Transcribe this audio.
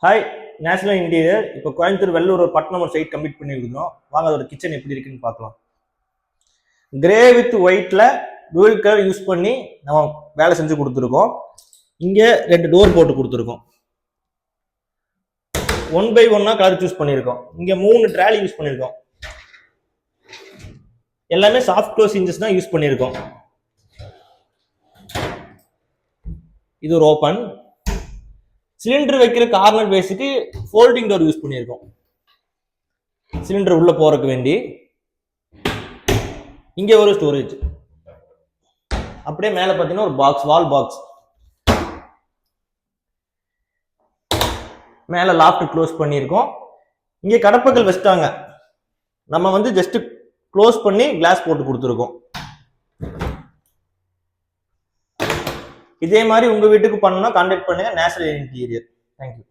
Hi national interior. இப்போ கோயம்புத்தூர் வெள்ளூர் ஒரு பட்னம் ஒரு சைட் கம்ப்ளீட் பண்ணி கொடுக்குறோம். வாங்க அதோட கிச்சன் எப்படி இருக்குன்னு பார்க்கலாம். கிரே வித் ஒயிட்ல டூயல் கலர் யூஸ் பண்ணி நம்ம வேலை செஞ்சு கொடுத்துருக்கோம். இங்கே 2 டோர் போட்டு கொடுத்துருக்கோம். 1x1 கலர் சூஸ் பண்ணியிருக்கோம். இங்கே 3 ட்ராலி யூஸ் பண்ணியிருக்கோம். எல்லாமே சாஃப்ட் க்ளோஸ் இன்ச்சஸ் தான் யூஸ் பண்ணியிருக்கோம். இது ஒரு ஓப்பன். சிலிண்டர் வைக்கிற கார்னர் பேஸுக்கு ஃபோல்டிங் டோர் யூஸ் பண்ணியிருக்கோம். சிலிண்டர் உள்ள போறதுக்கு வேண்டி இங்கே ஒரு ஸ்டோரேஜ். அப்படியே மேலே பார்த்தீங்கன்னா ஒரு பாக்ஸ், வால் பாக்ஸ். மேலே லாஃப்ட் க்ளோஸ் பண்ணியிருக்கோம். இங்கே கடப்பக்கல் வச்சுட்டாங்க. நம்ம ஜஸ்ட் க்ளோஸ் பண்ணி கிளாஸ் போட்டு கொடுத்துருக்கோம். இதே மாதிரி உங்க வீட்டுக்கு பண்ணணும்னா கான்டாக்ட் பண்ணுங்க நேஷனல் இன்டீரியர். தேங்க்யூ.